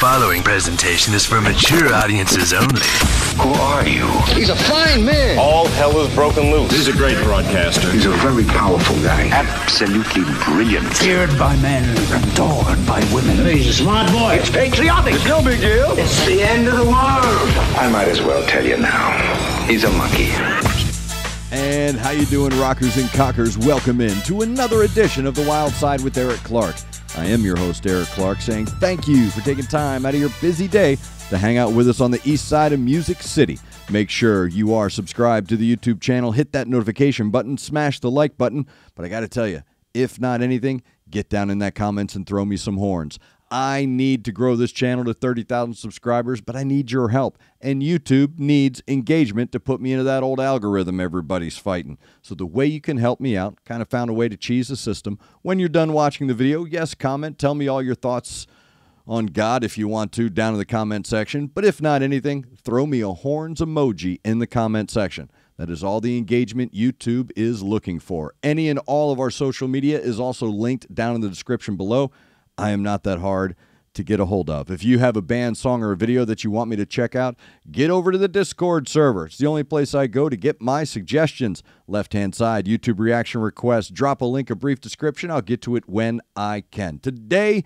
following presentation is for mature audiences only. Who are you? He's a fine man. All hell is broken loose. He's a great broadcaster. He's a very powerful guy. Absolutely brilliant. Feared by men, adored by women. He's a smart boy. It's patriotic. It's no big deal. It's the end of the world. I might as well tell you now. He's a monkey. And how you doing, rockers and cockers? Welcome in to another edition of The Wild Side with Eric Clark. I am your host, Eric Clark, saying thank you for taking time out of your busy day to hang out with us on the east side of Music City. Make sure you are subscribed to the YouTube channel, hit that notification button, smash the like button. But I got to tell you, if not anything, get down in that comments and throw me some horns. I need to grow this channel to 30,000 subscribers, but I need your help. And YouTube needs engagement to put me into that old algorithm everybody's fighting. So the way you can help me out, kind of found a way to cheese the system. When you're done watching the video, yes, comment. Tell me all your thoughts on God if you want to down in the comment section. But if not anything, throw me a horns emoji in the comment section. That is all the engagement YouTube is looking for. Any and all of our social media is also linked down in the description below. I am not that hard to get a hold of. If you have a band, song, or a video that you want me to check out, get over to the Discord server. It's the only place I go to get my suggestions. Left-hand side, YouTube reaction requests. Drop a link, a brief description. I'll get to it when I can. Today,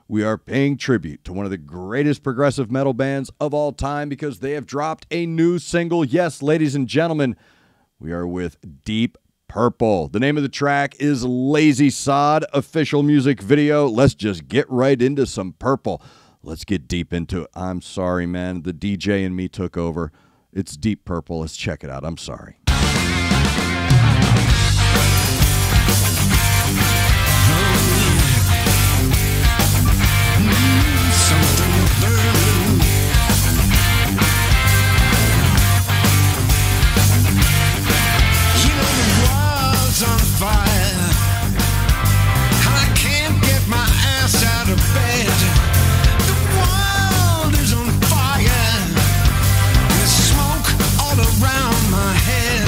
we are paying tribute to one of the greatest progressive metal bands of all time because they have dropped a new single. Yes, ladies and gentlemen, we are with DeepPurple. The name of the track is Lazy Sod, official music video. Let's just get right into some Purple. Let's get deep into it. I'm sorry, man. The DJ and me took over. It's DeepPurple. Let's check it out. I'm sorry. On fire, I can't get my ass out of bed. The world is on fire. There's smoke all around my head.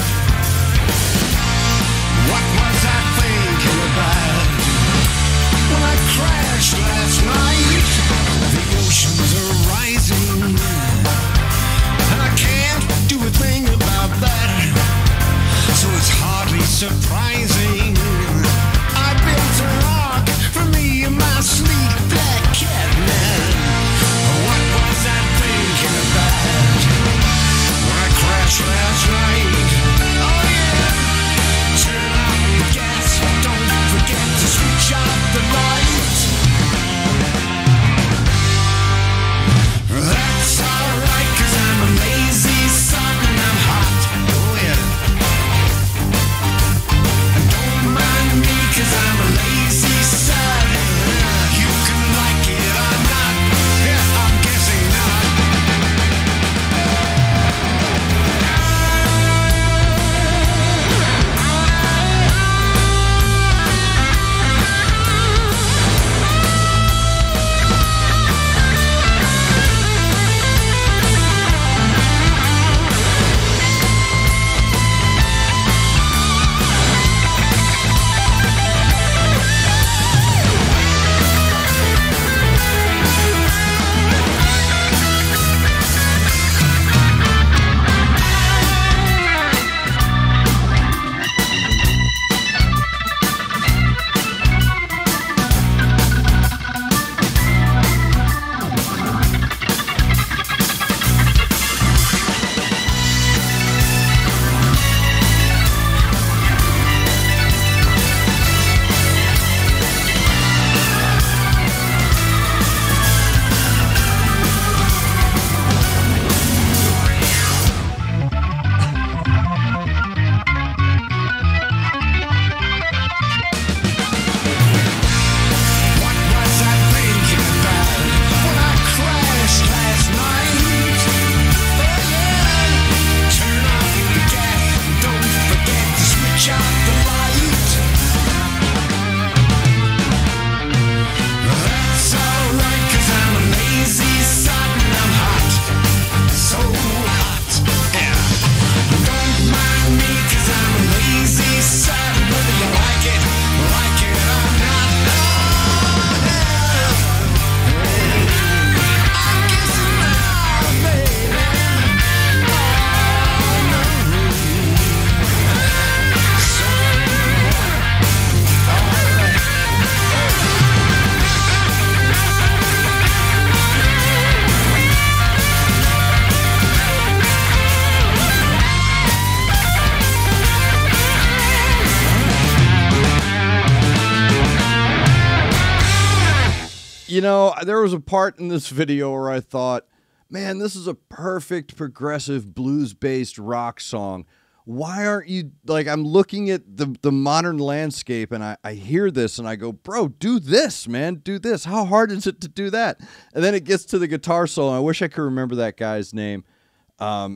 You know, there was a part in this video where I thought, man, this is a perfect progressive blues-based rock song. Why aren't you, like, I'm looking at the modern landscape and I hear this and I go, bro, do this, man, do this. How hard is it to do that? And then it gets to the guitar solo. I wish I could remember that guy's name.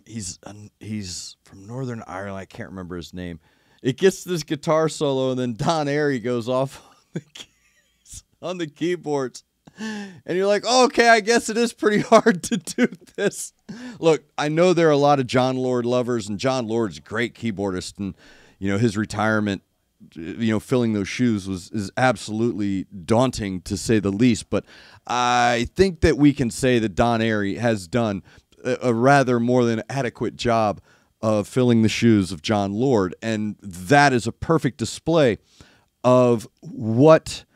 He's from Northern Ireland. I can't remember his name. It gets to this guitar solo and then Don Airey goes off on the keyboards. And you're like, oh, okay, I guess it is pretty hard to do this. Look, I know there are a lot of John Lord lovers, and John Lord's a great keyboardist, and his retirement, filling those shoes is absolutely daunting to say the least. But I think that we can say that Don Airey has done a rather more than adequate job of filling the shoes of John Lord, and that is a perfect display of what.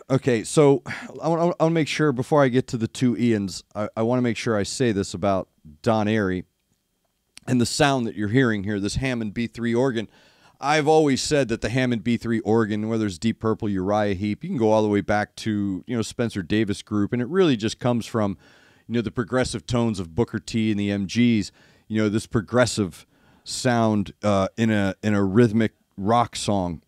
Okay, so I want to make sure before I get to the two Ians, I want to make sure I say this about Don Airey and the sound that you're hearing here, this Hammond B3 organ. I've always said that the Hammond B3 organ, whether it's DeepPurple, Uriah Heep, you can go all the way back to Spencer Davis Group, and it really just comes from the progressive tones of Booker T and the MGs. This progressive sound in a rhythmic rock song.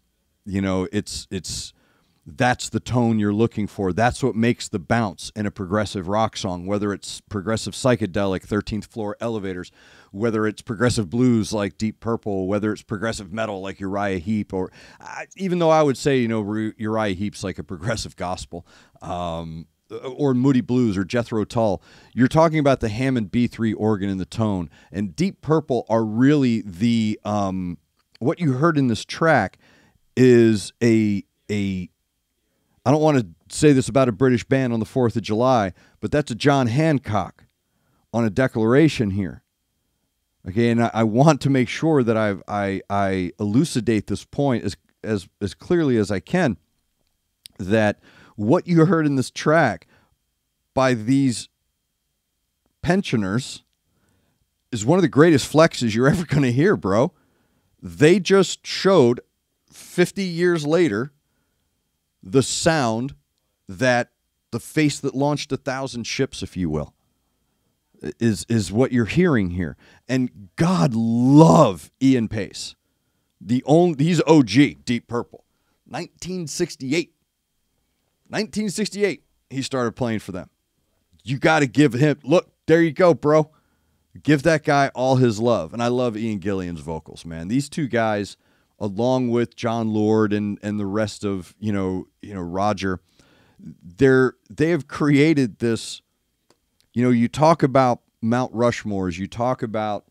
That's the tone you're looking for. That's what makes the bounce in a progressive rock song, whether it's progressive psychedelic, 13th Floor Elevators, whether it's progressive blues like Deep Purple, whether it's progressive metal like Uriah Heep, or even though I would say, Uriah Heep's like a progressive gospel, or Moody Blues or Jethro Tull. You're talking about the Hammond B3 organ in the tone, and Deep Purple are really the, what you heard in this track is I don't want to say this about a British band on the 4th of July, but that's a John Hancock on a declaration here. Okay, and I want to make sure that I elucidate this point as clearly as I can, that what you heard in this track by these pensioners is one of the greatest flexes you're ever going to hear, bro. They just showed 50 years later the sound that the face that launched 1,000 ships, if you will, is what you're hearing here. And God love Ian Pace. He's OG, Deep Purple. 1968, he started playing for them. You got to give him, look, there you go, bro. Give that guy all his love. And I love Ian Gillian's vocals, man. These two guys, along with John Lord and the rest of, Roger, they have created this, you talk about Mount Rushmores, you talk about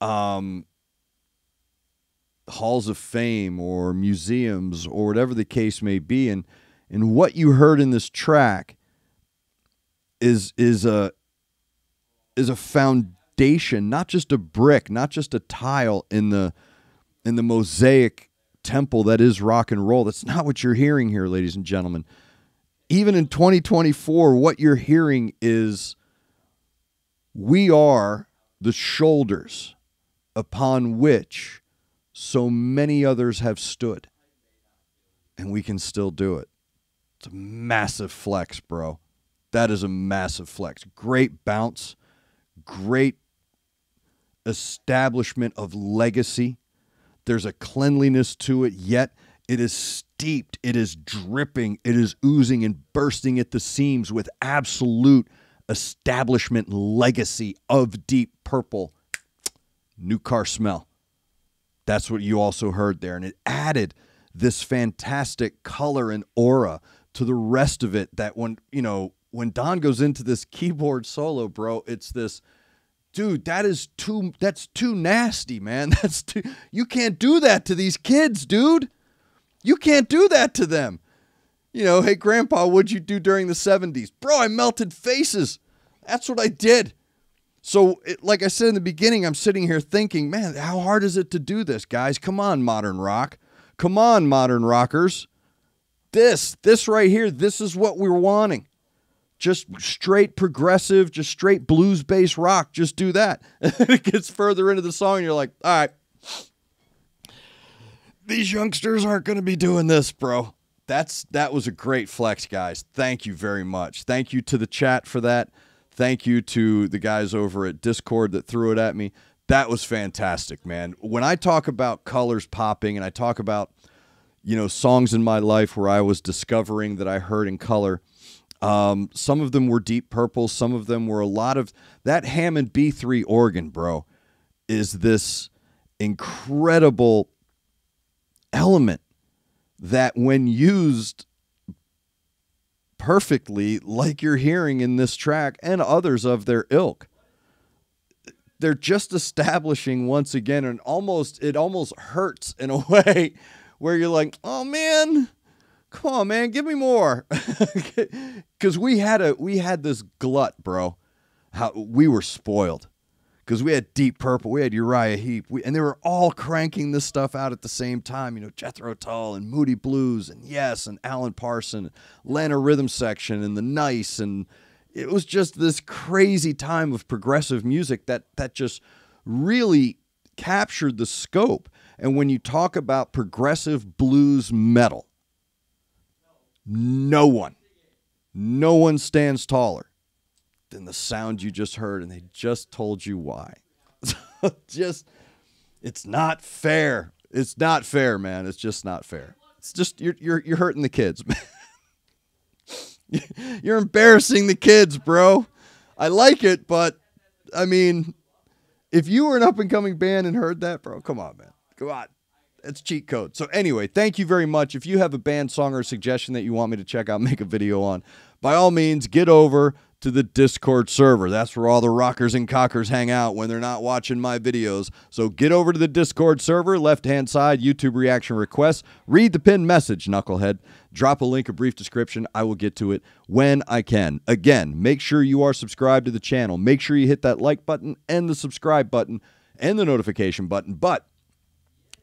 halls of fame or museums or whatever the case may be, and what you heard in this track is a foundation, not just a brick, not just a tile in the mosaic temple that is rock and roll. That's not what you're hearing here, ladies and gentlemen. Even in 2024, what you're hearing is we are the shoulders upon which so many others have stood, and we can still do it. It's a massive flex, bro. That is a massive flex. Great bounce, great establishment of legacy. There's a cleanliness to it, yet it is steeped, it is dripping, it is oozing and bursting at the seams with absolute establishment legacy of Deep Purple. New car smell. That's what you also heard there. And it added this fantastic color and aura to the rest of it that when Don goes into this keyboard solo, bro, it's this, dude, that's too nasty, man. You can't do that to these kids, dude. You can't do that to them. Hey, Grandpa, what'd you do during the 70s? Bro, I melted faces. That's what I did. So, like I said in the beginning, I'm sitting here thinking, man, how hard is it to do this, guys? Come on, modern rock. Come on, modern rockers. This right here, this is what we're wanting. Just straight progressive, just straight blues-based rock. Just do that. It gets further into the song, and you're like, all right, these youngsters aren't going to be doing this, bro. That was a great flex, guys. Thank you very much. Thank you to the chat for that. Thank you to the guys over at Discord that threw it at me. That was fantastic, man. When I talk about colors popping and I talk about, songs in my life where I was discovering that I heard in color, some of them were DeepPurple. Some of them were a lot of that Hammond B3 organ, bro, is this incredible element that when used perfectly, like you're hearing in this track and others of their ilk, they're just establishing once again, and it almost hurts in a way where you're like, oh man, come on, man, give me more. Because we had this glut, bro. How we were spoiled. Because we had DeepPurple, we had Uriah Heep, and they were all cranking this stuff out at the same time. Jethro Tull and Moody Blues and Yes and Alan Parsons, Atlanta Rhythm Section and The Nice, and it was just this crazy time of progressive music that just really captured the scope. And when you talk about progressive blues metal, no one stands taller than the sound you just heard, and they just told you why. It's not fair. It's not fair, man. It's just not fair. It's just you're hurting the kids, man. You're embarrassing the kids, bro. I like it, but I mean, if you were an up-and-coming band and heard that, bro, come on, man. Come on. It's cheat code. So anyway, thank you very much. If you have a band song or suggestion that you want me to check out, make a video on, by all means, get over to the Discord server. That's where all the rockers and cockers hang out when they're not watching my videos. So get over to the Discord server, left-hand side, YouTube reaction requests. Read the pinned message, knucklehead. Drop a link, a brief description. I will get to it when I can. Again, make sure you are subscribed to the channel. Make sure you hit that like button and the subscribe button and the notification button. But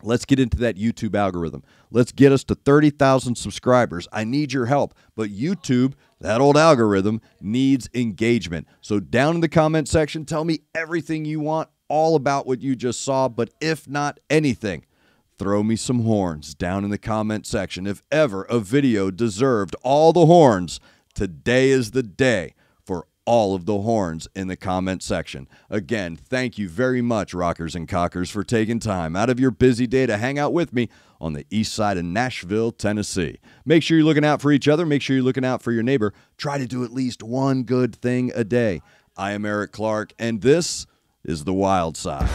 let's get into that YouTube algorithm. Let's get us to 30,000 subscribers. I need your help. But YouTube, that old algorithm, needs engagement. So down in the comment section, tell me everything you want, all about what you just saw. But if not anything, throw me some horns down in the comment section. If ever a video deserved all the horns, today is the day for all of the horns in the comment section. Again, thank you very much, rockers and cockers, for taking time out of your busy day to hang out with me on the east side of Nashville, Tennessee. Make sure you're looking out for each other. Make sure you're looking out for your neighbor. Try to do at least one good thing a day. I am Eric Clark, and this is The Wild Side.